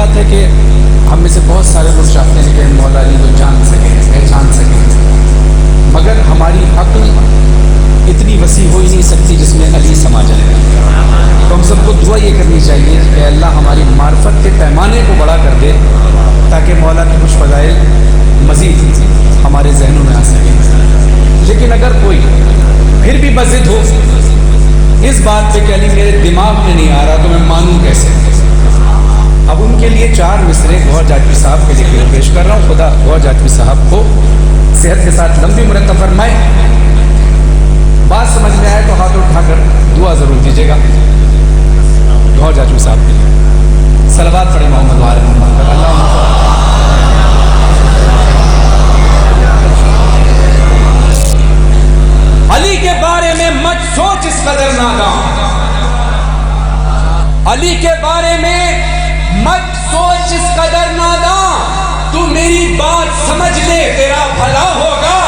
بات ہے کہ ہم میں سے بہت سارے لوگ چاہتے ہیں کہ مولا علی کو جان سکیں، پہچان سکیں، مگر ہماری عقل اتنی وسیع ہو ہی نہیں سکتی جس میں علی سما جائے. تو ہم سب کو دعا یہ کرنی چاہیے کہ اللہ ہماری معرفت کے پیمانے کو بڑا کر دے تاکہ مولا کے کچھ فضائل مزید ہمارے ذہنوں میں آ سکیں. لیکن اگر کوئی پھر بھی بضد ہو اس بات پہ کہ علی میرے دماغ میں نہیں آ رہا تو میں مانوں کیسے؟ اب ان کے لیے 4 مصرے گوہر جاٹوی صاحب کے لیے پیش کر رہا ہوں. خدا گوہر جاٹوی صاحب کو صحت کے ساتھ لمبی عمر عطا فرمائے. بات سمجھ میں آئے تو ہاتھ اٹھا کر دعا ضرور دیجیے گا. گوہر جاٹوی صاحب کے لیے صلوات پڑھیں محمد وآل محمد پر. اللہ علی کے بارے میں مت سوچ اس قدر ناداں، علی کے بارے میں مت سوچ اس قدر ناداں، تو میری بات سمجھ لے تیرا بھلا ہوگا.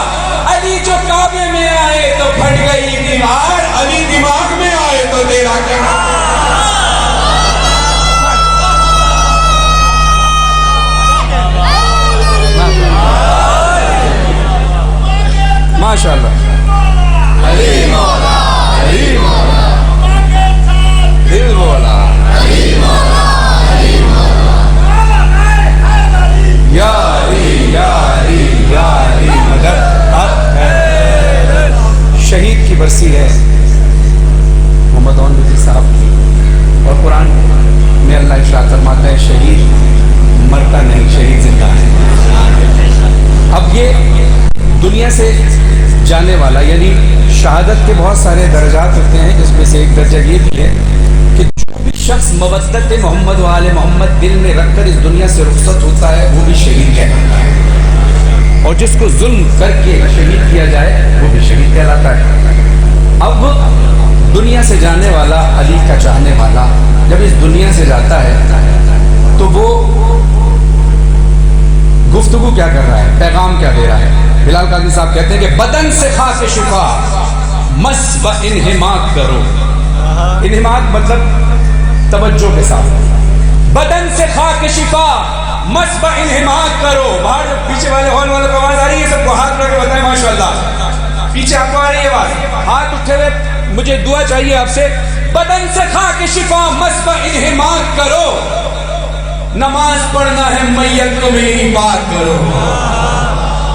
علی جو کعبے میں آئے تو پھٹ گئی دیوار، علی دماغ میں آئے تو تیرا کیا؟ ماشاء اللہ. علی مولا، علی مولا، دل مولا، علی مولا، علی مولا، یا علی، یا علی، یا علی. مگر اب شہید کی برسی ہے محمد عون نبی صاحب کی، اور قرآن میں اللہ ارشاد فرماتا ہے شہید مرتا نہیں، شہید زندہ ہے. اب یہ دنیا سے جانے والا، یعنی شہادت کے بہت سارے درجات ہوتے ہیں، اس میں سے ایک درجہ یہ بھی ہے کہ جو بھی شخص مودت محمد و آل محمد دل میں رکھ کر اس دنیا سے رخصت ہوتا ہے وہ بھی شہید کہلاتا ہے، اور جس کو ظلم کر کے شہید کیا جائے وہ بھی شہید کہلاتا ہے. اب دنیا سے جانے والا، علی کا چاہنے والا جب اس دنیا سے جاتا ہے تو وہ گفتگو کیا کر رہا ہے، پیغام کیا دے رہا ہے؟ بلال قادری صاحب کہتے ہیں کہ بدن سے خاص شفا مس و انہماک کرو. انہماک مطلب توجہ کے ساتھ. بدن سے خاک شفا مس و انہماک کرو. باہر پیچھے والے ہال والوں کو آواز آ رہی ہے؟ سب کو ہاتھ رکھ کے بتائیں ماشاءاللہ. پیچھے آپ کو آ رہی ہے آواز؟ ہاتھ اٹھے ہوئے مجھے دعا چاہیے آپ سے. بدن سے خاک شفا مس و انہماک کرو. نماز پڑھنا ہے میت کو میری بات کرو.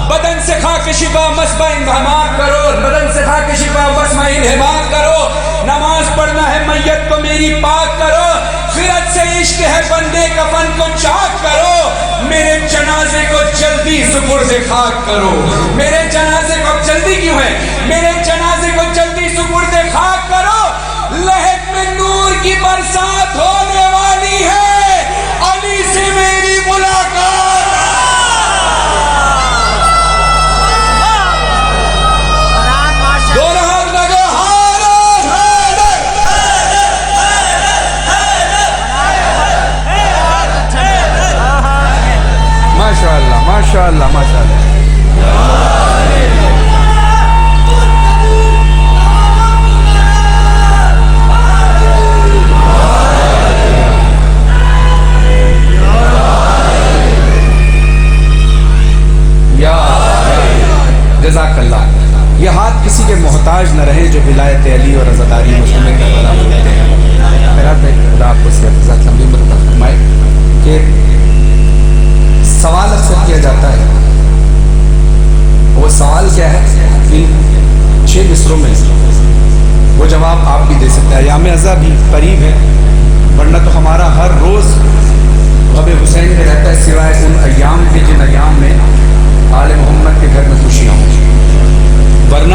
بدن سے خاک شفا مسبہ انہماک کرو. بدن سے خاک شفا مسبہ انہماک کرو. نماز پڑھنا ہے میت کو میری پاک کرو. خیرت سے عشق ہے بندے کفن کو چاک کرو. میرے جنازے کو جلدی سپرد خاک کرو. میرے جنازے کو جلدی کیوں ہے؟ میرے جنازے کو جلدی سپرد خاک کرو. لہد میں نور کی برسات ہونے والی ہے، علی سے میری ملاقات. ماشاء اللہ ماشاء اللہ. جزاک اللہ. یہ ہاتھ کسی کے محتاج نہ رہے جو ولایت علی اور رضاداری مسلم کربلا ہوتے ہیں. میرا خدا آپ کو صحت لمبی عمر عطا فرمائے. کہ سوال اکثر کیا جاتا ہے، وہ سوال کیا ہے؟ ان 6 مصروں میں وہ جواب آپ بھی دے سکتے ہیں. ایام عزا بھی قریب ہے، ورنہ تو ہمارا ہر روز غم حسین میں رہتا ہے سوائے ان ایام کے جن ایام میں آل محمد کے گھر میں خوشیاں ہوں، ورنہ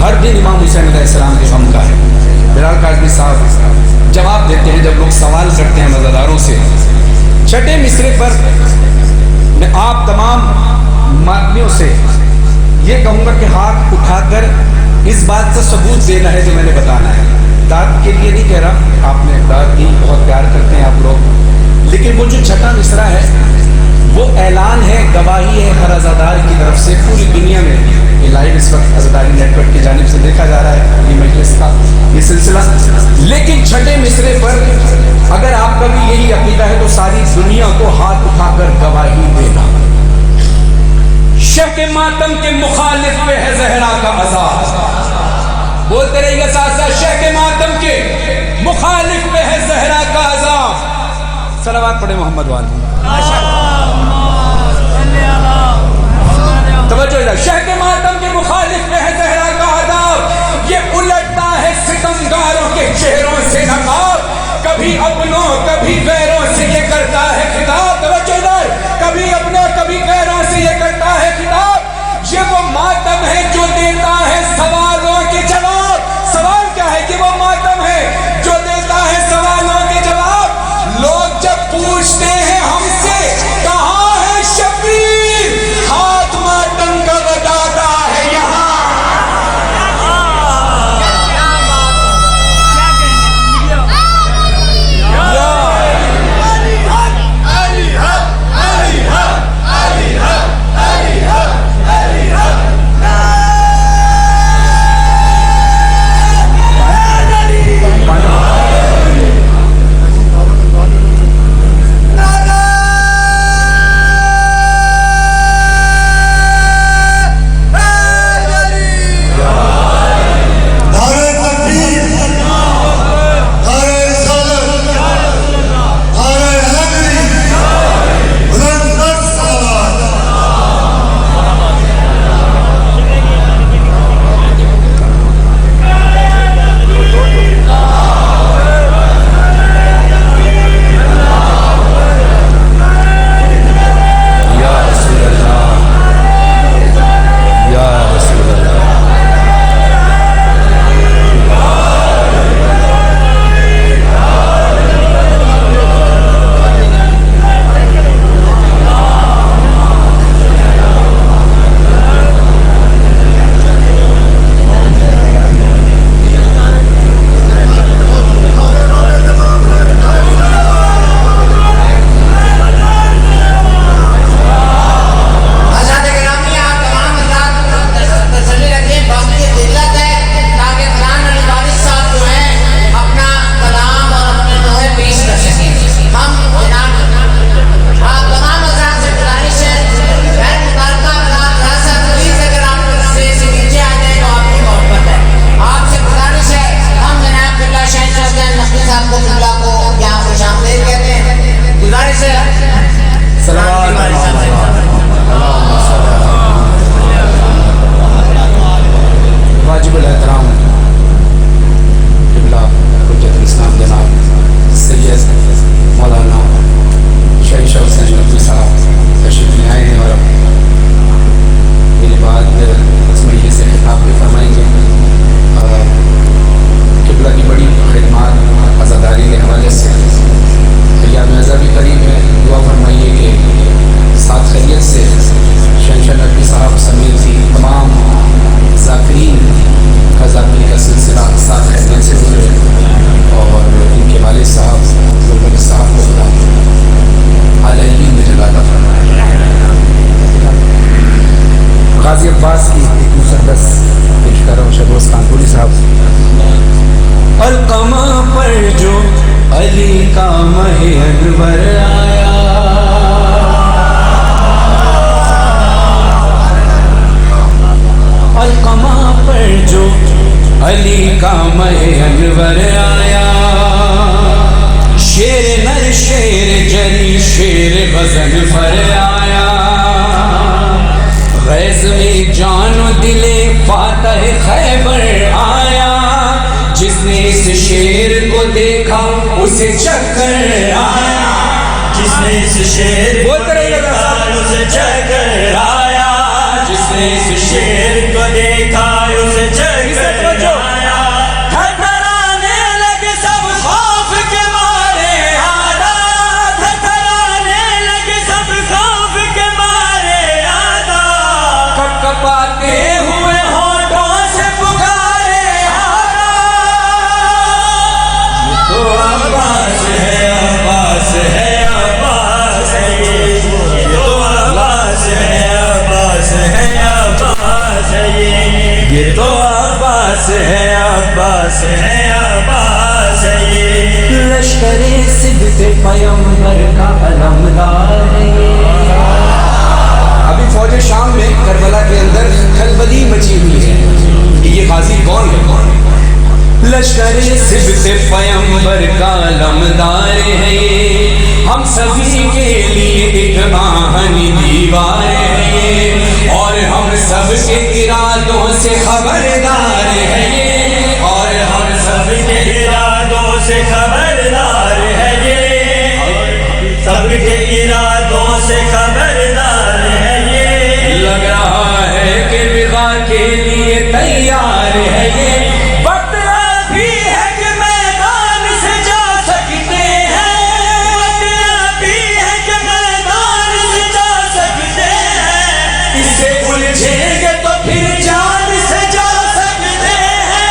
ہر دن امام حسین علیہ السلام کے غم کا ہے. بلال قادری صاحب جواب دیتے ہیں جب لوگ سوال کرتے ہیں مزاداروں سے. 6 مصرے پر میں آپ تمام ماتمیوں سے یہ کہوں گا کہ ہاتھ اٹھا کر اس بات کا ثبوت دینا ہے جو میں نے بتانا ہے. داد کے لیے نہیں کہہ رہا، آپ نے داد دی، بہت پیار کرتے ہیں آپ لوگ، لیکن وہ جو 6واں مصرع ہے وہ اعلان ہے، گواہی ہے ہر عزادار کی طرف سے پوری دنیا میں لائیو اس وقت عزاداری نیٹ ورک کی جانب سے دیکھا جا رہا ہے یہ مجلس کا یہ سلسلہ. لیکن چھٹے مصرے پر اگر آپ کا بھی یہی عقیدہ ہے تو ساری دنیا کو ہاتھ اٹھا کر گواہی دینا. شہ کے ماتم کے مخالف پہ ہے زہرا کا عذاب. بولتے رہیے گا ساتھ ساتھ, شہ کے ماتم کے مخالف پہ ہے زہرا کا عذاب. صلوات پڑھے محمد والے. توجہ ادھر. شہ کے ماتم کے مخالف پہ ہے زہرا کا عذاب. یہ الٹتا ہے ستمگاروں کے چہروں سے نقاب. کبھی اپنوں کبھی غیروں سے یہ کرتا ہے خطاب. توجہ ادھر. کبھی اپنوں کبھی غیروں سے یہ کرتا ہے خطاب. یہ وہ ماتم ہے جو دیتا ہے سوالوں کے جواب. سوال کیا ہے کہ وہ ماتم ہے جو دیتا ہے سوالوں کے جواب. لوگ جب پوچھتے ہیں ہم سے کہاں ہے شبیر, ہاتھ ماتم کا بتاتا ہے یہاں. علی کا مہ انور آیا. شیر نر شیر جری شیر غزل پر آیا. غیظ میں جان و دل فاتح خیبر آیا. جس نے اس شیر کو دیکھا اسے چکر آیا. جس نے اس شیر کو دیکھا اسے چکر آیا. جس نے اس شیر کو دیکھا اسے چکر آیا. تھرتھرانے لگے سب خوف کے مارے آدھا. تھرتھرانے لگے سب خوف کے مارے آدھا. کپ کپاتے ہوئے ہونٹوں سے پکارے آدھا. یہ تو عباس ہے, عباس ہے, عباس ہے. یہ تو عباس ہے, عباس ہے, عباس ہے. ہے عباس ہے یہ، لشکر صدق پیغمبر کا علمدار ہے یہ۔ ابھی فوج شام میں کربلا کے اندر کھلبلی مچی ہوئی ہے کہ یہ غازی کون ہے؟ لشکر صدق پیغمبر کا علمدار ہے یہ، ہم سبھی کے لیے ایک آہنی دیوار ہے یہ، اور ہم سب کے ارادوں سے خبردار ہے یہ، اور ہم سب کے ارادوں سے خبردار ہے یہ، سب کے ارادوں سے خبردار ہے یہ، لگ رہا ہے کہ بغا کے لیے تیار ہے یہ، وقت ابھی ہے کہ میدان سے جا سکتے ہیں، وقت ابھی ہے کہ میدان سے جا سکتے ہیں، اس سے الجھیں گے تو پھر جان سے جا سکتے ہیں۔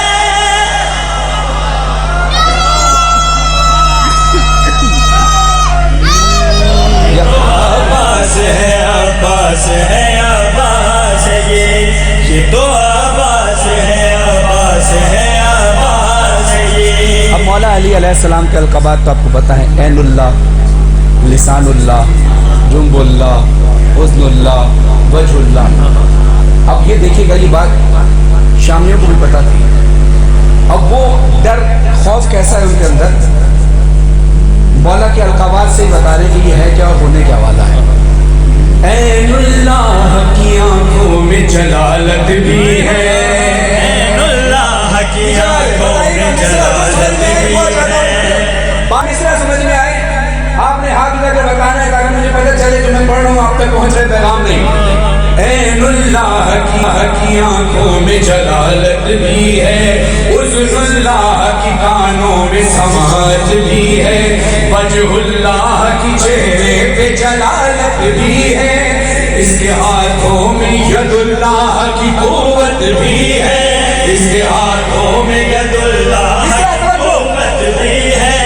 عباس ہے عباس ہے عباس ہے یہ تو عباس ہے عباس ہے عباس ہے یہ۔ اب مولا علی علیہ السلام کے القابات تو آپ کو پتہ ہے، عین اللہ، لسان اللہ، جنب اللہ، حسن اللہ، وجہ اللہ۔ اب یہ دیکھیے گا، یہ بات شامیوں کو بھی پتہ تھی۔ اب وہ ڈر خوف کیسا ہے ان کے اندر، مولا کے القابات سے ہی بتا رہے کہ یہ ہے کیا اور ہونے کیا والا ہے۔ عین اللہ کی آنکھوں میں جلالت بھی ہے، عین اللہ کی آنکھوں میں جلالت بھی ہے۔ بات اس طرح سمجھ میں آئے، آپ نے ہاتھ اٹھا کر بتانا ہے تاکہ مجھے پتہ چلے کہ میں پڑھ رہا ہوں، آپ تک پہنچ رہے پیغام نہیں۔ عین اللہ کی آنکھوں میں جلالت بھی ہے، اذن اللہ کی کانوں میں سماعت بھی ہے، وجہ اللہ کی چہرے پہ جلالت بھی ہے، اس کے ہاتھوں میں ید اللہ کی قوت بھی ہے، اس کے ہاتھوں میں ید اللہ کی قوت بھی ہے۔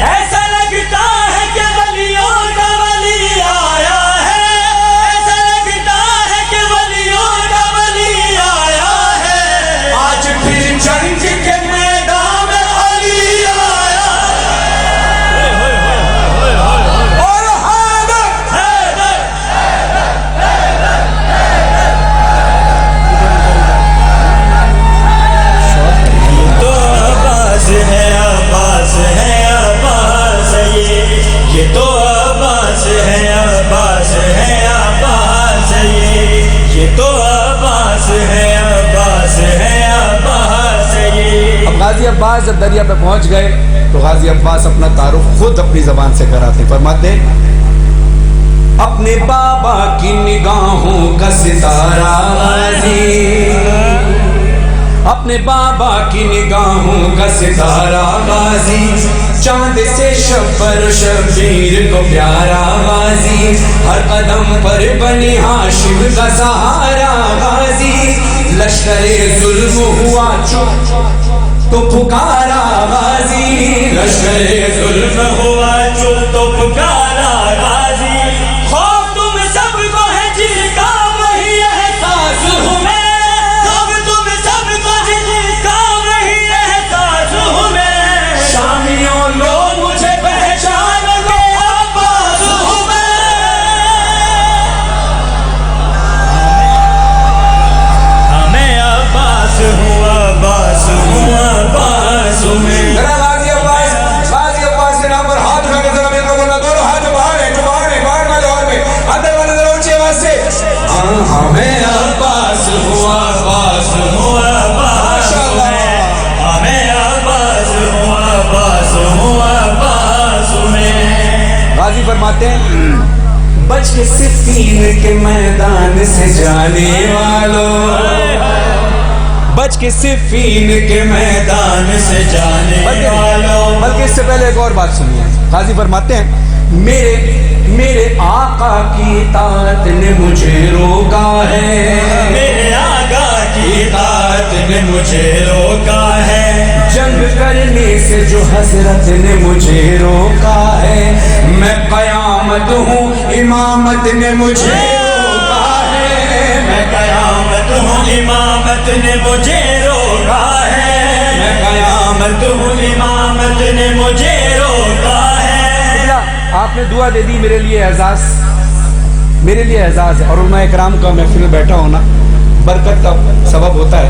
ایسا لگتا ہے کہ ولیوں کا ولی آیا ہے، ایسا لگتا ہے کہ ولیوں کا ولی آیا ہے، آج پھر جنگ کے میدان میں علی آیا اور تو عباس ہے عباس ہے عباس ہے یہ تو عباس ہے عباس ہے عباس ہے یہ تو عباس ہے عباس ہے عباس ہے یہ۔ اب غازی عباس جب دریا پہ پہنچ گئے تو غازی عباس اپنا تعارف خود اپنی زبان سے کراتے، فرماتے ہیں اپنے بابا کی نگاہوں کا ستارہ غازی، اپنے بابا کی نگاہوں کا ستارہ غازی، چاند سے شبر شبیر کو پیارا غازی، ہر قدم پر بنی ہاشم کا سہارا غازی، لشکر ظلم ہوا چپ تو پکارا غازی، لشکر ظلم ہوا چپ تو پکارا غازی، خوف تم سب کو ہے جن کا وہی احساس ہوں میں، خوف تم سب کو ہے جن کا وہی احساس ہوں میں، شامیوں لوگ مجھے پہچان لو عباس ہوں میں۔ میں عباس ہوں عباس ہوں عباس ہوں میں۔ ذرا غازی عباس کے نام پر ہاتھ اٹھا کے ذرا میرے کو بولنا، دونوں ہاتھ باہر ہیں، جو باہر ہیں، باہر والے اور میں، اندر والے ذرا اونچی آواز سے، میں عباس ہوں عباس ہوں عباس ہوں میں عباس ہوں عباس ہوں عباس ہوں میں۔ غازی فرماتے ہیں بچ کے صفین کے میدان سے جانے والوں، بچ کے صفین کے میدان سے جانے والوں، بلکہ اس سے پہلے ایک اور بات سنیے، غازی فرماتے ہیں میرے آقا کی اطاعت نے مجھے روکا ہے، میرے آقا کی اطاعت نے مجھے روکا ہے، جنگ کرنے سے جو حسرت نے مجھے روکا ہے، میں قیامت ہوں امامت نے مجھے روکا ہے، میں قیامت ہوں امامت نے مجھے روکا ہے، میں قیامت قیامت ہوں امامت نے مجھے روکا ہے. آپ نے دعا دے دی میرے لیے اعزاز ہے. اور علماء اکرام کا محفل میں بیٹھا ہونا برکت کا سبب ہوتا ہے.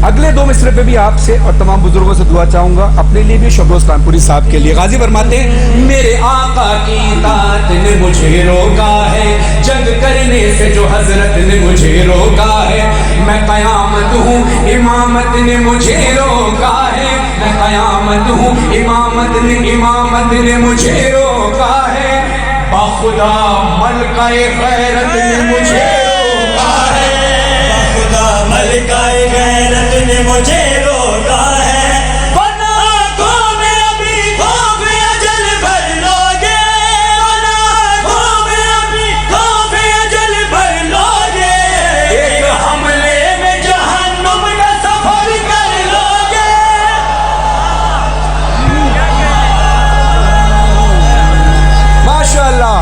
اگلے 2 مصرے پہ بھی آپ سے اور تمام بزرگوں سے دعا چاہوں گا, اپنے لیے بھی شبروز کانپوری صاحب کے لیے. غازی فرماتے ہیں میرے آقا کی اطاعت نے مجھے روکا ہے, جنگ کرنے سے جو حضرت نے مجھے روکا ہے. میں قیامت ہوں امامت نے مجھے روکا ہے. میں قیامت ہوں امامت نے مجھے روکا ہے. بخدا ملکہ غیرت نے مجھے روکا ہے. خدا ملکہ غیرت نے مجھے روکا ہے. ورنہ آنکھوں میں ابھی خوف اجل بھر لوگے, ورنہ آنکھوں میں ابھی خوف اجل بھر لوگے. ایک حملے میں جہنم کا سفر کر لوگے. ماشاءاللہ,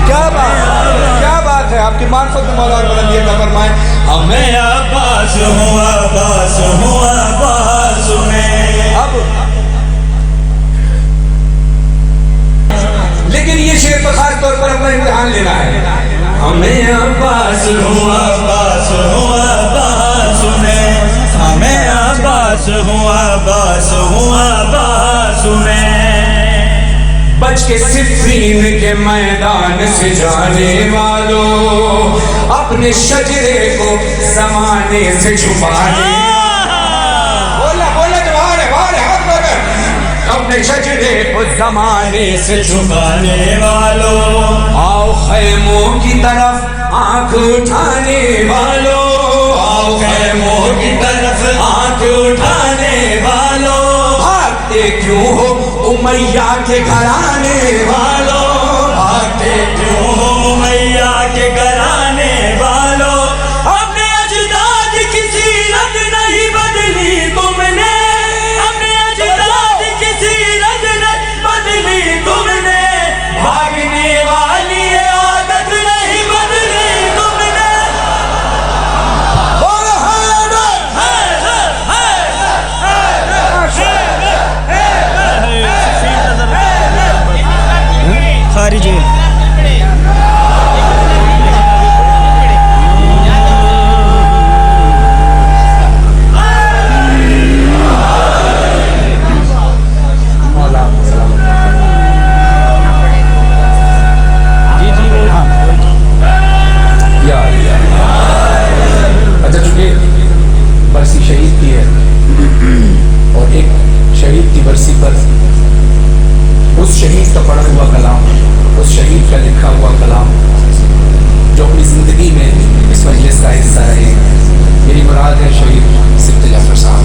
کیا بات ہے. آپ کی معرفت میں مولا بلندی عطا فرمائے. میں عباس ہوں عباس میں. اب لیکن یہ شعر پر خاص طور پر اپنا امتحان لینا ہے. میں عباس ہوں عباس میں. میں عباس ہوں عباس میں. بچ کے صفین کے میدان سے جانے والوں, اپنے شجرے کو زمانے سے چھپانے. بولا جوار ہے ہاتھ پکڑ. اپنے شجرے کو زمانے سے چھپانے والوں, آؤ خیموں کی طرف آنکھ اٹھانے والوں. آؤ خیموں کی طرف آنکھ اٹھانے والوں. بھاگتے کیوں ہو امیہ کے گھرانے والوں, بھاگتے کیوں ہو امیہ کے گھرانے والوں. اپنے اجداد کی سیرت نہیں بدلی تم نے, اپنے اجداد کی سیرت نہیں بدلی تم نے. بھاگنے والی عادت نہیں بدلی تم نے. خارجی اچھا, چونکہ برسی شہید کی ہے اور ایک شہید کی برسی پر اس شہید کا پڑھا ہوا کلام, اس شہید کا لکھا ہوا کلام جو اپنی زندگی میں اس مجلس کا حصہ ہے. میری مراد ہے شہید سبت جعفر صاحب.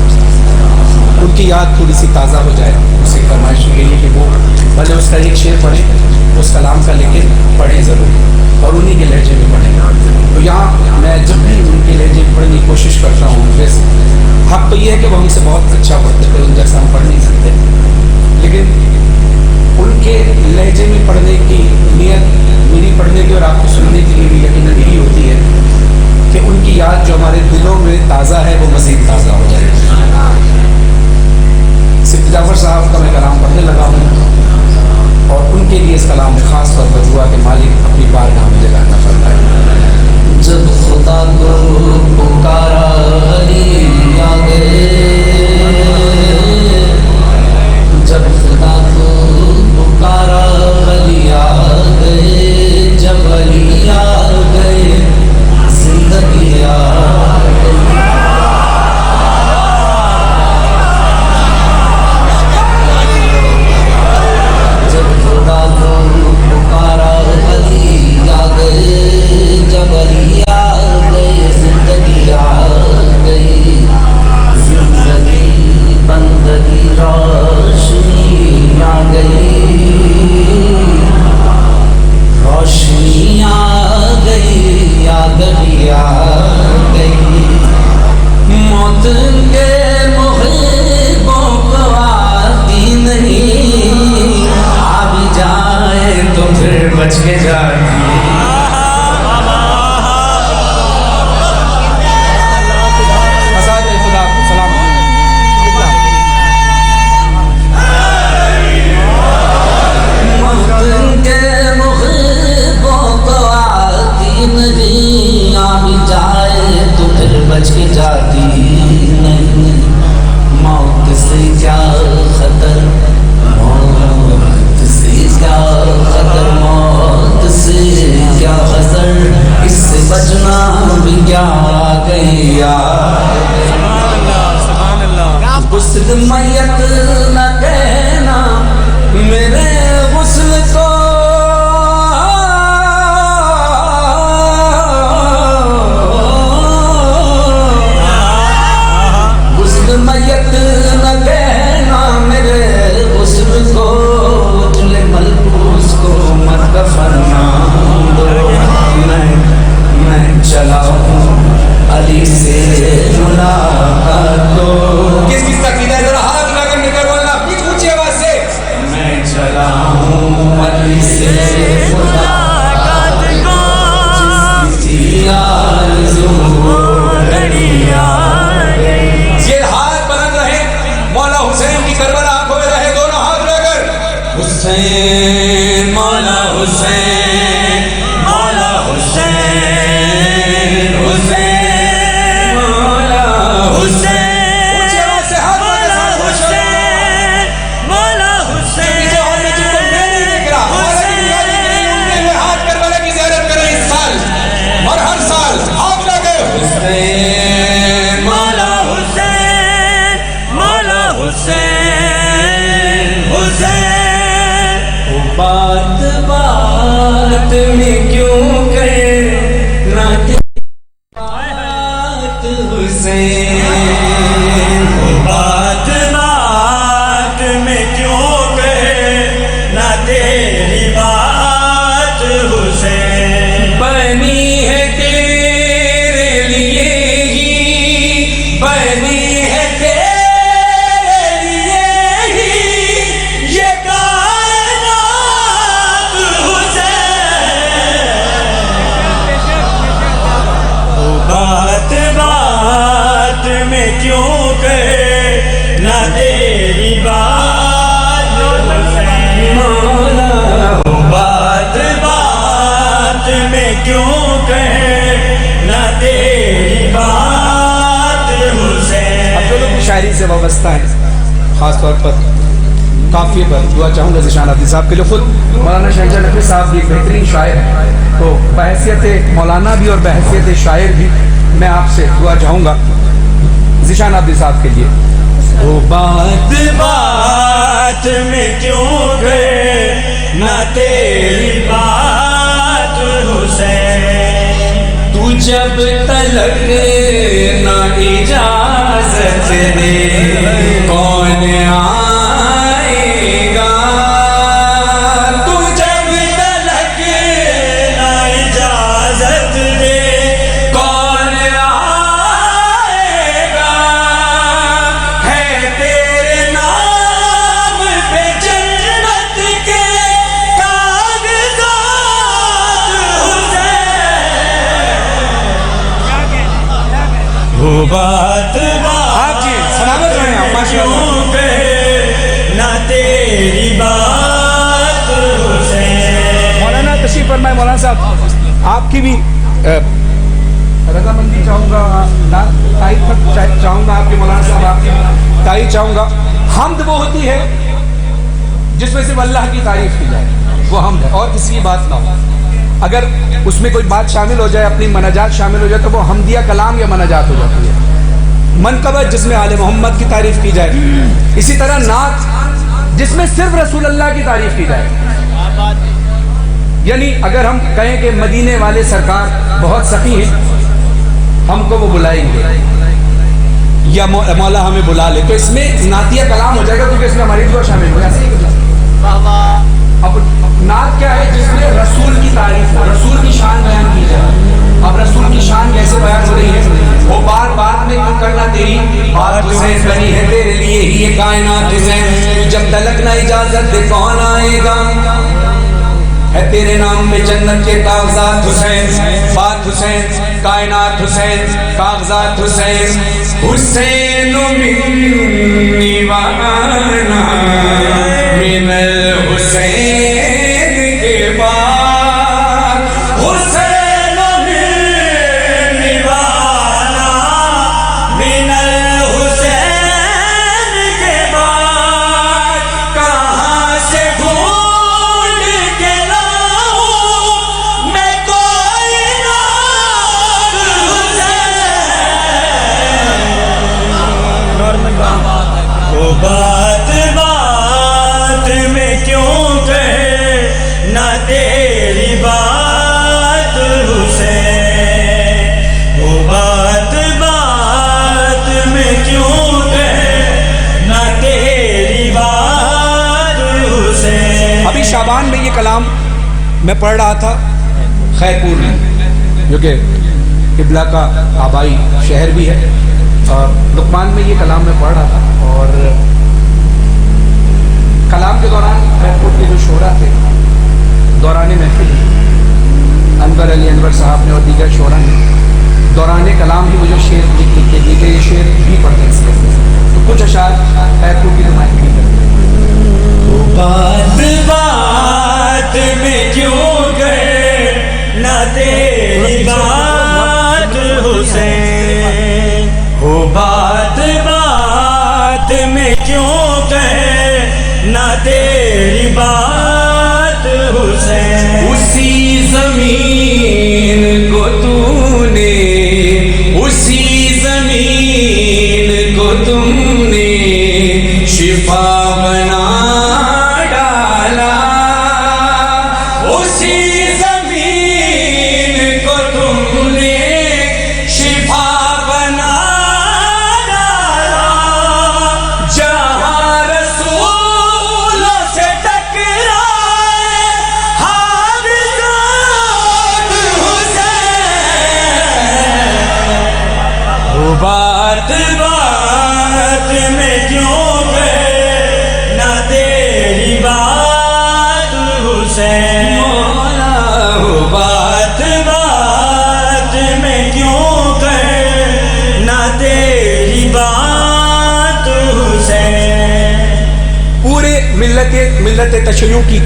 ان کی یاد تھوڑی سی تازہ ہو جائے, اس کی فرمائش یہ ہے کہ وہ بھلے اس کا ایک شعر پڑھیں اس کلام کا, لیکن پڑھیں ضرور اور انہی کے لہجے میں پڑھیں. تو یہاں میں جب بھی ان کے لہجے میں پڑھنے کی کوشش کرتا ہوں, بس حق تو یہ ہے کہ وہ ہم سے بہت اچھا پڑھتے تھے, ان جیسا ہم پڑھ نہیں سکتے, لیکن ان کے لہجے میں پڑھنے کی نیت میری پڑھنے کی اور آپ کو سننے کے لیے بھی یقیناً یہی ہوتی ہے کہ ان کی یاد جو ہمارے دلوں میں تازہ ہے وہ مزید تازہ ہو جائے. سبت جعفر صاحب کا میں کلام پڑھنے لگا ہوں اور ان کے لیے اس کلام میں خاص طور پر دعا کہ مالک اپنی بارگاہ میں جگہ عطا فرمائے. جب خدا کو پکارا علی آ گئے, جب خدا کو پکارا علی آ گئے, جب علی آ گئے زندگی آ گئی. جب خدا کو پکارا علی آ گئے, جب علی آ گئے بچ کے جاتی نہیں، موت سے کیا خطر، موت سے کیا خطر، موت سے کیا خطر، اس سے بچنا بھی کیا گیا۔ غسل میت نہ کہنا میرے غسل کو، غسل میت نہ کہنا میرے غسل کو، اجلے ملبوس کو مت کفنا دو، میں چلا ہوں علی سے ملاقات کو۔ کس کس کا قیدا ہے؟ ذرا ہاتھ لگا کر نکل بولنا اونچی آواز سے۔ میں چلا ہوں علی سے ملاقات کو، جس کی آرزو گھڑی آ گئی۔ یہ ہاتھ بلند رہے، مولا حسین کی کربلا آنکھوں میں رہے، دونوں ہاتھ لے کر حسین مولا حسین، مولا حسین، حسین مولا حسین، اونچی آواز سے ہاتھ لے کر مولا حسین، مولا حسین، پیچھے اور میں جن کو میں نہیں دیکھ رہا، مولا کی بنیادی کے لیے اٹھتے ہوئے ہاتھ کربلا کی زیارت کریں اس سال اور ہر سال ہاتھ لے کر حسین مولا حسین، مولا حسین، حسین۔ بات بات میں کیوں کہے نہ کہ بات حسین، بات بات میں کیوں کہے نہ تیری بات حسین، بنی ہے تیرے لیے ہی، بنی ہے تیرے لیے ہی یہ کائنات حسین۔ بات بات میں کیوں کہے نہ تیری بات حسین، مولا بات بات میں کیوں کہے نہ تیری بات حسین۔ اب جو لوگ شاعری سے وابستہ ہیں، خاص طور پر قافیے پر دعا چاہوں گا ذیشان عبدی صاحب کے لیے۔ خود مولانا شہنشاہ نقوی صاحب بھی ایک بہترین شاعر ہیں، تو بحیثیت مولانا بھی اور بحیثیت شاعر بھی میں آپ سے دعا چاہوں گا ذیشان عبدی صاحب کے لیے۔ وہ بات بات میں کیوں گئے نہ تیری بات حسین، تو جب تلک نہ اجازت دے کون آئے گا، تو جب تلک نہ اجازت دے کون آئے گا، ہے تیرے نام پہ جنت کے کاغذات حسین۔ وہ بات آپ جی سلامت رہیں آپ، ماشاء اللہ۔ کیوں کہے نہ تیری بات حسین۔ مولانا تشریف فرمائے۔ مولانا صاحب آپ کی بھی رضامندی چاہوں گا، تائید چاہوں گا آپ کے، مولانا صاحب آپ کی تائید چاہوں گا۔ حمد وہ ہوتی ہے جس میں صرف اللہ کی تعریف کی جائے، وہ حمد ہے، اور کسی کی بات نہ ہو۔ اگر اس میں کوئی بات شامل ہو جائے، اپنی مناجات شامل ہو جائے، تو وہ حمدیہ کلام یا مناجات ہو جاتی ہے۔ منقبت جس میں آل محمد کی تعریف کی جائے، اسی طرح نعت جس میں صرف رسول اللہ کی تعریف کی جائے۔ یعنی اگر ہم کہیں کہ مدینے والے سرکار بہت سخی ہیں، ہم کو وہ بلائیں گے یا مولا ہمیں بلا لے، تو اس میں نعتیہ کلام ہو جائے گا، کیونکہ اس میں ہماری دعا شامل ہو جائے گی۔ اب نعت کیا ہے؟ جس میں رسول کی تعریف ہو، رسول کی شان بیان کی جائے۔ اب رسول کی شان کیسے بیان ہو رہی ہے؟ وہ بات بات میں کیوں کرنا تیری بات حسین، بنی ہے تیرے لیے ہی یہ کائنات حسین، جب تلک نہ اجازت دے کون آئے گا، ہے تیرے نام میں جنت کے کاغذات حسین، بات حسین، کائنات حسین، کاغذات حسین، حسین منی وانا من الحسین کے بعد، حسین منی وانا میں پڑھ رہا تھا خیرپور میں، جو کہ قبلہ کا آبائی شہر بھی ہے، اور لقمان میں یہ کلام میں پڑھ رہا تھا، اور کلام کے دوران خیرپور کے جو شعراء تھے دوران محفل انور علی انور صاحب نے اور دیگر شعراء نے دوران کلام ہی مجھے شعر لکھ کے دیے کہ یہ شعر بھی پڑھتے ہیں، تو کچھ اشعار خیرپور کی نمائندگی کرتے ہیں۔ بات بات میں کیوں گئے نہ تیری بات حسین، ہو بات بات میں کیوں گئے نہ تیری بات حسین۔ اسی زمین کو تو نے، اسی زمین کو تم نے شفا بنا ڈالا، اسی زمین کو تم نے شفا بنا ڈالا، جہاں رسولوں سے ٹکرائے حادثات حسین، وہ بات بات میں کیوں گئے نہ تیری بات حسین، مولا ہو بات بات میں کیوں گئے نہ تیری بات حسین۔ پورے ملت تشیع کی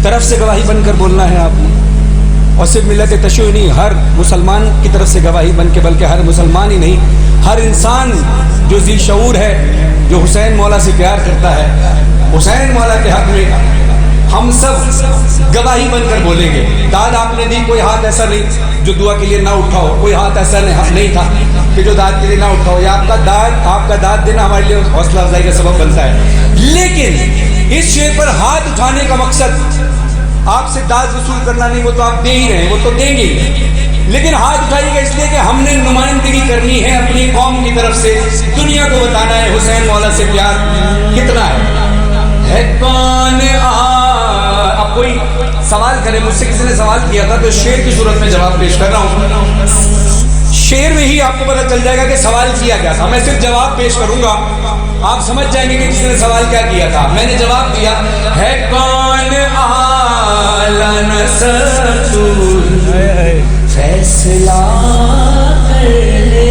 طرف سے گواہی بن کر بولنا ہے آپ نے، اور صرف ملت تشیع نہیں، ہر مسلمان کی طرف سے گواہی بن کے، بلکہ ہر مسلمان ہی نہیں، ہر انسان جو ذی شعور ہے، جو حسین مولا سے پیار کرتا ہے، حسین مولا کے حق میں ہم سب گواہی بن کر بولیں گے۔ داد آپ نے دی، کوئی ہاتھ ایسا نہیں جو دعا کے لیے نہ اٹھا ہو، کوئی ہاتھ ایسا نہیں تھا کہ جو داد کے لیے نہ اٹھا ہو، یا آپ کا داد دینا ہمارے لیے حوصلہ افزائی کا سبب بنتا ہے۔ لیکن اس شعر پر ہاتھ اٹھانے کا مقصد آپ سے داد وصول کرنا نہیں، وہ تو آپ دے ہی رہے ہیں، وہ تو دیں گے، لیکن ہاتھ اٹھائیے گا اس لیے کہ ہم نے نمائندگی کرنی ہے اپنی قوم کی طرف سے، دنیا کو بتانا ہے حسین مولا سے پیار کتنا ہے کون اب کوئی سوال کرے، مجھ سے کسی نے سوال کیا تھا تو شعر کی صورت میں جواب پیش کر رہا ہوں، شعر میں ہی آپ کو پتہ چل جائے گا کہ سوال کیا کیا تھا، میں صرف جواب پیش کروں گا، آپ سمجھ جائیں گے کہ کسی نے سوال کیا کیا تھا۔ میں نے جواب دیا ہے کون اعلی نسل فیصلہ کر لے،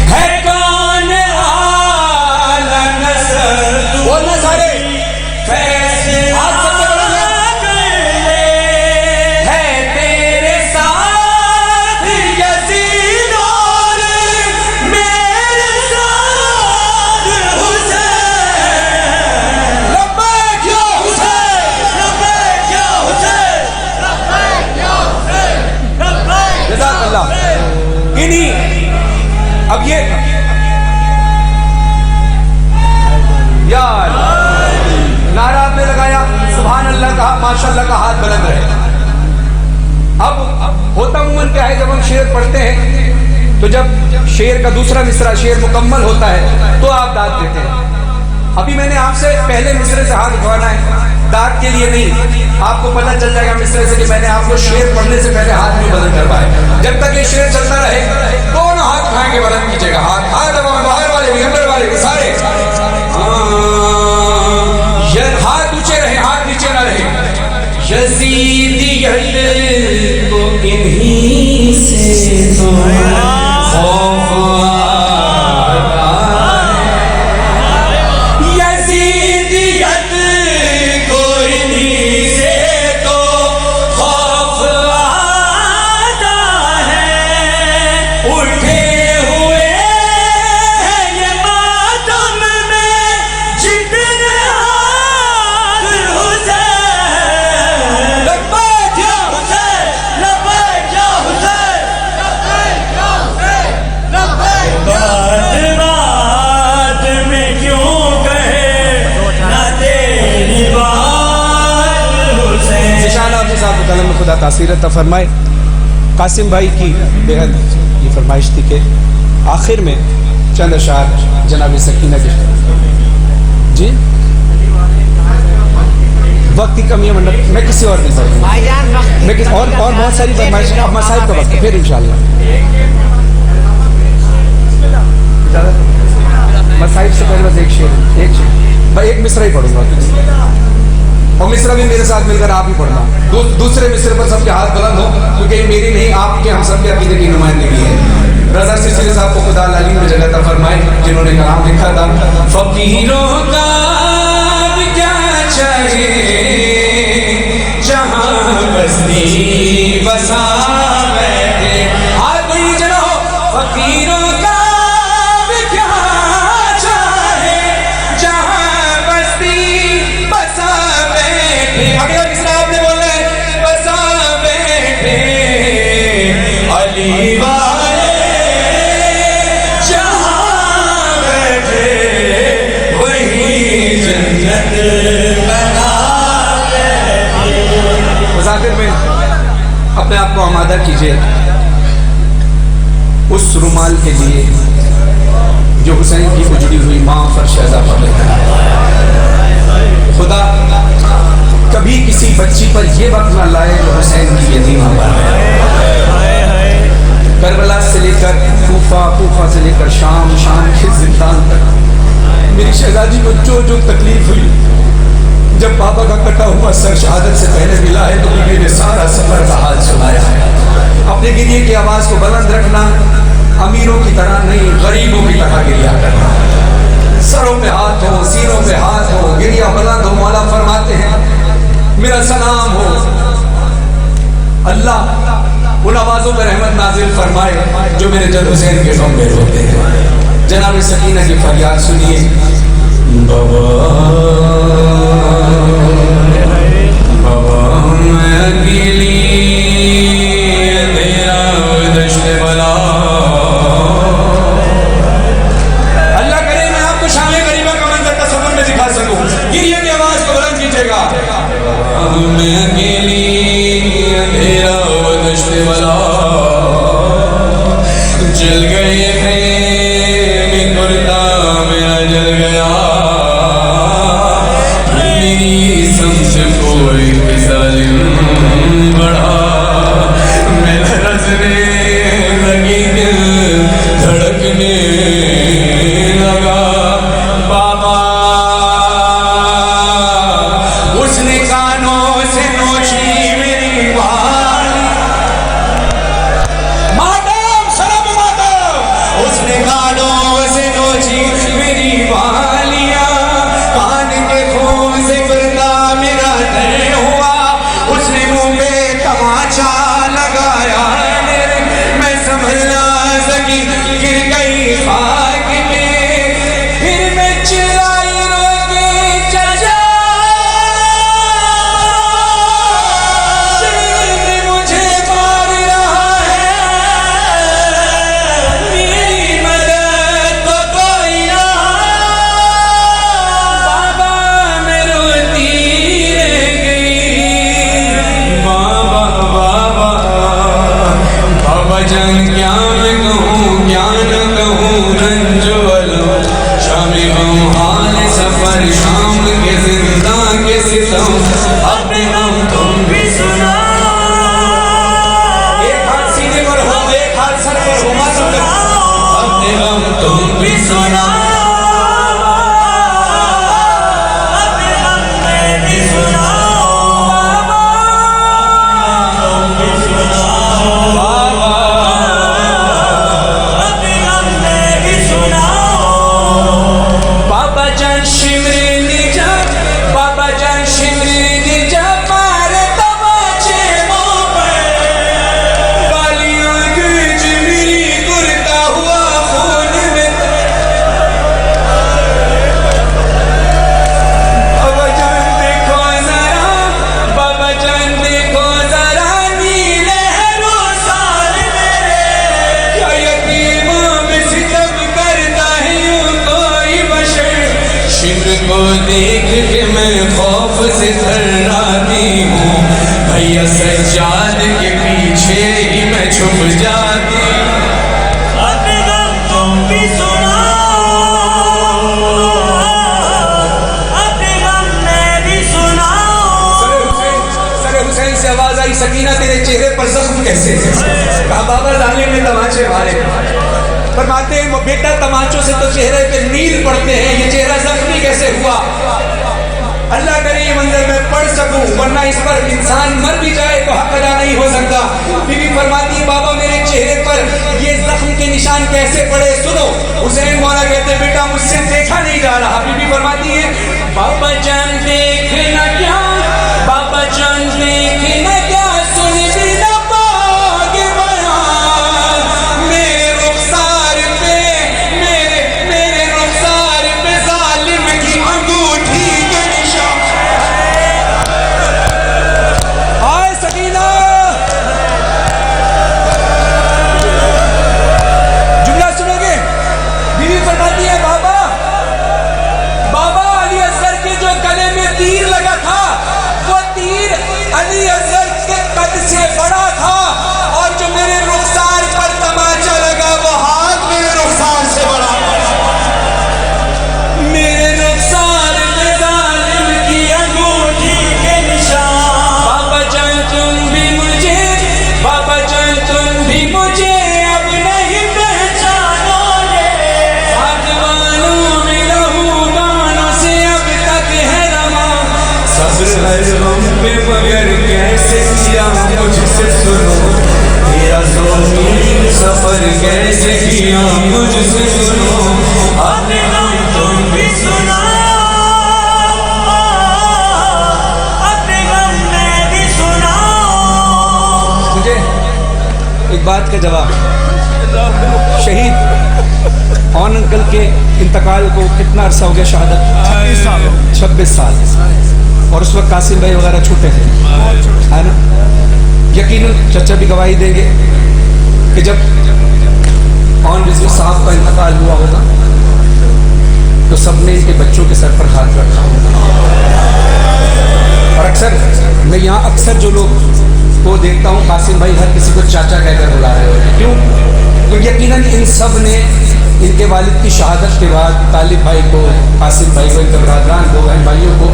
ہے کون اعلی نسل، بولنا سارے، فیصلہ کر لے، ہے تیرے ساتھ یزید اور میرے ساتھ حسین، لبیک یا حسین، لبیک یا حسین، لبیک یا حسین، لبیک۔ جزاک اللہ۔ انہی اب یہ یا نعرہ آپ نے لگایا، سبحان اللہ کہا، ماشاء اللہ کا، ہاتھ بلند رہے۔ اب ہوتا عموماً کیا ہے، جب ہم شعر پڑھتے ہیں تو جب شعر کا دوسرا مصرع شعر مکمل ہوتا ہے تو آپ داد دیتے ہیں۔ ابھی میں نے آپ سے پہلے مصرعے سے ہاتھ اٹھوانا ہے، داد کے لیے نہیں، آپ کو پتہ چل جائے گا مصرعے سے کہ میں نے آپ کو شعر پڑھنے سے پہلے ہاتھ نہیں بلند کروائے۔ جب تک یہ شعر چلتا رہے دونوں ہاتھ اٹھائیں گے، بلند کیجیے گا ہاتھ باہر والے بھی اندر والے بھی سارے، ہاتھ اونچے رہے، ہاتھ نیچے نہ رہے۔ یزیدیت کو انہی سے تو خوف آتا ہے، یزیدیت کو انہی سے تو خوف آتا ہے، اٹھے ہوئے ہیں یہ ماتم میں جتنے ہاتھ حسین، لبیک یا حسین، لبیک یا حسین، لبیک یا حسین، لبیک۔ بات بات میں کیوں کہے نہ تیری بات حسین۔ نشان آپ صاحب کو قلم خدا تاثیر عطا فرمائے۔ قاسم بھائی کی بےحد یہ فرمائش تھی کہ آخر میں چند اشعار جناب سکینہ کے، جی وقت کی کمی ہے ورنہ میں کسی اور دن پڑھوں گا، میں اور بہت ساری فرمائش، اب مصائب کا وقت ہے، پھر انشاءاللہ مصائب سے پہلے بس ایک شعر، ایک مصرع ہی پڑھوں گا، اور مصرع بھی میرے ساتھ مل کر آپ ہی پڑھنا، دوسرے مصرع پر سب کے ہاتھ بلند ہو، کیونکہ یہ میری نہیں آپ کے ہم سب کے عقیدے کی نمائندگی ہے۔ رضا سلسلے صاحب کو خدا العلیم میں جگہ عطا فرمائے، جنہوں نے کلام لکھا تھا، فقیروں کا بھی کیا چاہے جہاں بستی بسا بیٹھے، آج کوئی جنو فقیروں کا بھی کیا چاہے جہاں بستی بسا بیٹھے، اگلا مصرع آپ نے بولنا ہے، بسا بیٹھے علی والے جہاں بیٹھے وہی جنت بنا بیٹھے۔ مذاکر میں اپنے آپ کو آمادہ کیجئے اس رومال کے لیے جو حسین کی اجڑی ہوئی ماں پر شہزا پڑ لیتا ہے۔ خدا کبھی کسی بچی پر یہ وقت نہ لائے جو حسین کی یتیمہ بن جائے۔ کربلا سے لے کر کوفہ سے لے کر شام کے زندان تک میری شہزادی کو جو تکلیف ہوئی، جب بابا کا کٹا ہوا سر شہادت سے پہلے ملا ہے تو بیوی نے سارا سفر کا حال سنایا ہے۔ اپنے گریے کی آواز کو بلند رکھنا، امیروں کی طرح نہیں غریبوں کی طرح گریا کرنا، سروں پہ ہاتھ ہو، سینوں پہ ہاتھ ہو، گریا بلند ہو۔ مولا فرماتے ہیں میرا سلام ہو، اللہ ان آوازوں میں رحمت نازل فرمائے جو میرے جد حسین کے غم میں روتے ہیں۔ جناب سکینہ کی فریاد سنیے، بابا میں اکیلی اندھیرا دشت بلا، اللہ کرے میں آپ کو شام غریبہ کا منظر تصور میں دکھا سکوں، گریے کی آواز کو بلند کیجیے گا، میں اکیلی اندھیرا دشت بلا، جل گئے پھر کرتا میرا جل گیا، میری سمجھ کوئی ظالم بڑھا، میرا رسنے لگی دل دھڑکنے لگا، بابا اس نے کانوں سے نوچی میری بات، ماتم شرم ماتم، اس نے کانوں سے نوچی میری بالیاں، کان کے خون سے گردہ میرا تر ہوا، اس نے منہ پہ تماچا لگایا، میں سنبھل نہ سکی گر گئی خاک میں، پھر میں چلائی رو کے چچا، شیر مجھے مار رہا ہے، میری مدد تو کوئی نہ، بابا میں روتی رہ گئی، بابا بابا بابا جان کیا میں کہوں کیا نہ کہوں، رنج والو شام غم حال سفر شام کے زندان کے ستم، اپنے غم تم بھی سنا، ایک ہاتھ سینے پر ہو ایک ہاتھ سر پر ہو، ماتم کرو، اپنے غم تم بھی سنا، اپنے غم میں بھی سنا، تم بھی سنا، بابا اپنے غم میں بھی سنا، بابا جان شمری نجات، بابا جان شمری نجات، مارے تماچے منہ پہ، بالیاں گرج میری گرتا ہوا خون میں، تماچے مارے. فرماتے ہیں بیٹا تماچوں سے تو چہرے پہ نیل پڑتے ہیں, یہ چہرہ زخمی کیسے ہوا؟ اللہ کرے یہ منظر میں پڑھ سکوں, ورنہ اس پر انسان مر بھی جائے تو حق ادا نہیں ہو سکتا. بی بی فرماتی ہے بابا میرے چہرے پر یہ زخم کے نشان کیسے پڑے؟ سنو. حسین مولا کہتے بیٹا مجھ سے دیکھا نہیں جا رہا. بی بی فرماتی ہے بابا جان دیکھنا کیا, بابا جان دیکھنا کیا, سن بھی نہ پاؤگے بیان میرے رخسار پہ, میرے رخسار پہ ظالم کی انگوٹھی کے نشان. آئے سکینہ, جملہ سنو گے. بیوی فرماتی ہے بابا علی اصغر کے جو گلے میں تیر لگا تھا وہ تیر علی اصغر کے قد سے بڑا تھا, اور جو میرے رخسار پر تماچا لگا وہ ہاتھ میرے رخسار سے بڑا. میرے رخسار میں ظالم کی انگوٹھی کے نشان. بابا جان تم بھی مجھے, بابا جان تم بھی مجھے اب نہیں پہچانو گے. ساتوانوں میں لہو بانوں سے اب تک ہے رما, صبر ہر غم پہ مگر کیسے کیا مجھ سے سنو, تیرا ظلم سفر کیسے کیا مجھ سے سنو. اپنے غم تم بھی سناؤ, اپنے غم میں بھی سناؤ. مجھے ایک بات کا جواب, شہید اون انکل کے انتقال کو کتنا عرصہ ہو گیا شہادت؟ 26 سال. اور اس وقت قاسم بھائی وغیرہ چھوٹے تھے, ہے نا. یقیناً چچا بھی گواہی دیں گے کہ جب اون رضوی صاحب کا انتقال ہوا ہوگا تو سب نے ان کے بچوں کے سر پر ہاتھ رکھا ہوگا. اور اکثر میں یہاں اکثر جو لوگ کو دیکھتا ہوں, قاسم بھائی ہر کسی کو چاچا کہہ کر بلا رہے ہوتے ہیں. کیوں؟ تو یقیناً ان سب نے ان کے والد کی شہادت کے بعد طالب بھائی کو, قاسم بھائی کو, ان کے برادران کو, بہن بھائیوں کو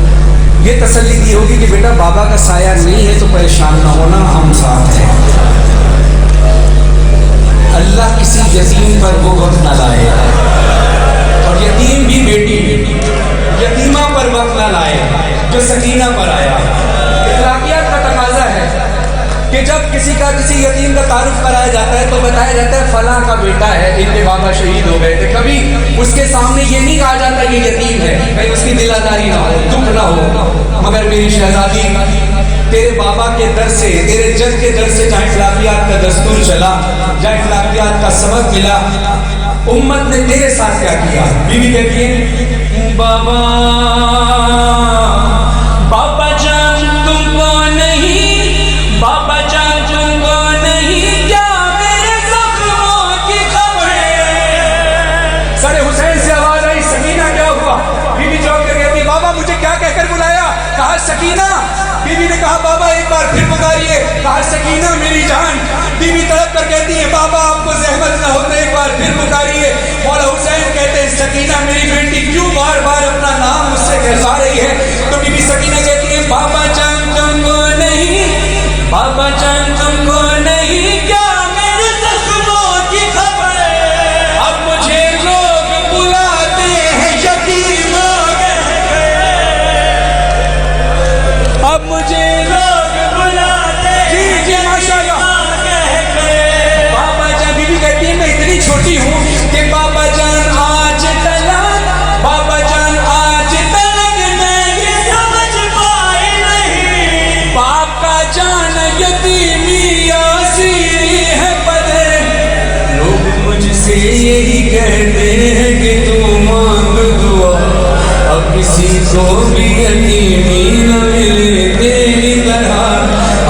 یہ تسلی دی ہوگی کہ بیٹا بابا کا سایہ نہیں ہے تو پریشان نہ ہونا, ہم ساتھ ہیں. اللہ کسی یتیم پر وہ وقت نہ لائے, اور یتیم بھی بیٹی یتیمہ پر وقت نہ لائے جو سکینہ پر آیا. اخلاقیات کا تقاضا ہے کہ جب کسی یتیم کا تعارف کرایا جاتا ہے تو بتایا جاتا ہے فلاں کا بیٹا ہے, ان کے بابا شہید ہو گئے تھے. کبھی اس کے سامنے یہ نہیں کہا جاتا یہ یتیم ہے, کہیں اس کی دل آزاری نہ ہو, دکھ نہ ہو. مگر میری شہزادی تیرے بابا کے در سے, تیرے جد کے در سے جہاں اخلاقیات کا دستور چلا, جہاں اخلاقیات کا سبق ملا, امت نے تیرے ساتھ کیا کیا. بیوی کہتی ہے بابا جان تم کو نہیں, بابا جان تم کو نہیں, کیا میرے زخموں کی خبر ہے. سر حسین سے آواز آئی سکینہ کیا ہوا؟ بیوی چوک کر کہتی بابا مجھے کیا کہہ کر بلایا؟ کہا سکینہ. بیوی نے کہا بابا ایک بار پھر پکاریے. کہا سکینہ میری جان. بیوی تڑپ کر کہتی ہے بابا آپ کو زحمت نہ ہو تو ایک بار پھر پکاریے. مولا حسین کہتے ہیں سکینہ میری بیٹی کیوں بار بار اپنا نام مجھ سے کہلوا رہی ہے؟ تو بیوی سکینہ کہتی ہے بابا جان تم کو نہیں, بابا جان تم کو نہیں, کیا میرے زخموں کی خبر ہے. اب مجھے لوگ بلاتے ہیں یتیموں کہہ کے, اب مجھے لوگ بلاتے ہیں جی ماشاءاللہ کہہ کے. بابا جان, بیوی کہتی ہے میں اتنی چھوٹی ہوں کہ بابا جان آج تلک, بابا جان آج تلک میں یہ سمجھ پائی نہیں, باپ کا جان یتیمی اسیری ہے بدر. لوگ مجھ سے یہی کہتے ہیں کہ تو مانگ دعا, اب کسی کو بھی یتیمی نہ ملے تیری طرح.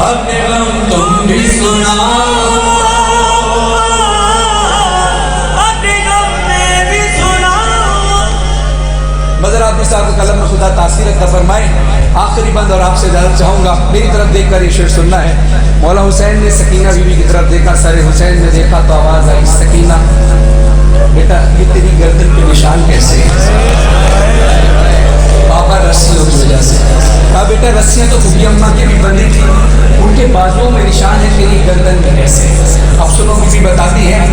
اپنے غم تم بھی سناؤ, مظہر آبادی صاحب کا قلم میں خدا تاثیر عطا فرمائے. آخری بند اور آپ سے اجازت چاہوں گا, میری طرف دیکھ کر یہ شعر سننا ہے. مولا حسین نے سکینہ بیوی کی طرف دیکھا, سر حسین نے دیکھا تو آواز آئی سکینہ بیٹا یہ تیری گردن کے نشان کیسے ہیں؟ بابا رسیوں کی وجہ سے. کہا بیٹا رسیاں تو خوبی اماں کی بھی بندی تھی, ان کے بازوؤں میں نشان ہے, تیری گردن میں کیسے؟ اب سنو, بیوی بتاتی ہے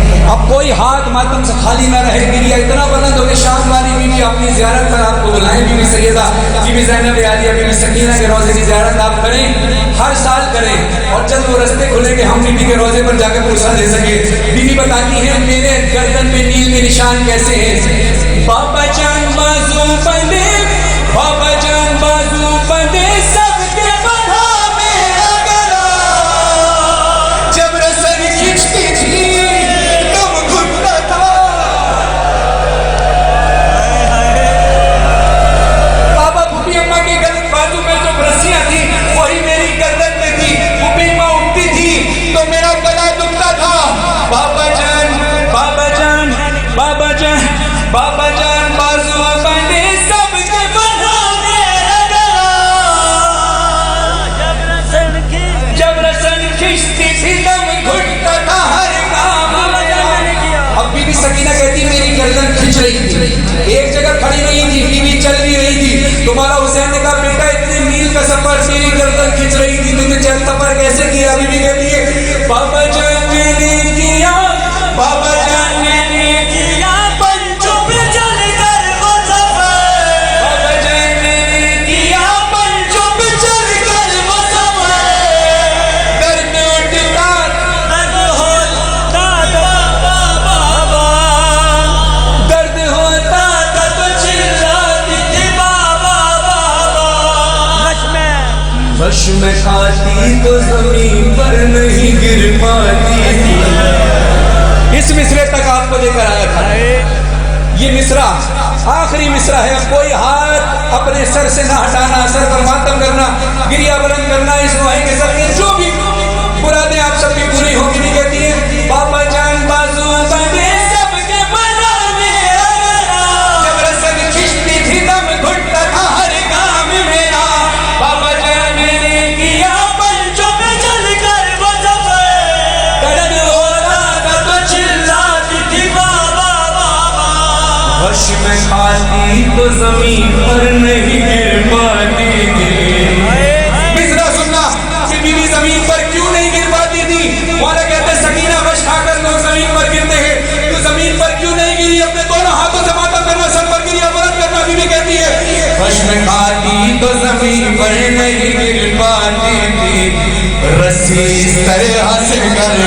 ہاتھ ماتم سے خالی نہ رہے. گریا اتنا بلند ہو کہ شام والی بیوی اپنی زیارت پر آپ کو بلائیں. بی بی سیدہ بی بی زینب عالیہ بی بی سکینہ کے روزے کی زیارت آپ کریں, ہر سال کریں, اور جب وہ رستے کھلے کہ ہم بی بی کے روزے پر جا کے پوچھا دے سکے. بی بی بتاتی ہیں میرے گردن میں نیل کے نشان کیسے ہیں. بابا جان بازو بندے, بابا جان بازو بندے سب کے بڑھا میرا گلا, جب رسن کھینچتی تھی تم گھٹنا تھا. بابا پھوپھی اماں کے گردن بازو میں جو رسیاں تھی وہی میری گردن میں تھی. پھوپھی اماں اٹھتی تھی تو میرا گلا دکھتا تھا. بابا جان بابا جان بابا جان بابا جان بازو بندے سب کے بڑھا میرا گلا, جب رسن کھینچتی تھی دم گھٹتا تھا ہر کام. اب بی بی سکینہ کہتی میری گردن کھینچ رہی تھی, ایک جگہ کھڑی نہیں تھی, بی بی چل بھی رہی تھی. تمہارا حسین نے کہا بیٹا اتنے میل کا سفر تیری گردن کھینچ رہی تھی, تم نے چل سفر کیسے کیا. بی بی کہتی ہے بابا جان میں نے کیا, بابا جان میں نے کیا پنچوں پہ چل کر وہ سفر. بابا جان میں نے کیا پنچوں پہ چل کر وہ سفر. درد اٹھتا درد ہوتا بابا, درد ہوتا تھا تو چلاتی تھی بابا بابا. بش میں کھاتی تو زمین پر نہیں گر پاتی تھی. اس مصرے تک آپ کو لے کر آیا تھا. یہ مصرع آخری مصرع ہے. کوئی ہاتھ اپنے سر سے نہ ہٹانا, سر پر ماتم کرنا, گریا بلند کرنا. اس نوحے کے سر کے جو بھی مرادیں آپ سب کی پوری ہوں گی. کہتی ہے بابا جان بازو بندے سب کے بڑھا میرا گلا, جب رسن کھینچتی تھی دم گھٹتا تھا ہر کام میرا. بابا جان میں نے کیا پنچوں پہ چل کر وہ سفر. درد ہوتا تھا تو چلاتی تھی بابا بابا. ہوش میں کھاتی تو زمین پر نہیں گر پاتی تھی. مصرع سننا کہ بی بی زمین پر کیوں نہیں گر پاتی تھی. مولا کہتے ہیں سکینہ غش کھا کر لوگ زمین پر گرتے ہیں, تو زمین پر کیوں نہیں گری. اپنے دونوں ہاتھوں سے ماتم کرنا, سر پر گریا بلند کرنا. بی بی کہتی ہے ہوش میں کھاتی تو زمین پر نہیں گر پاتی تھی. رسی سر حاصل کر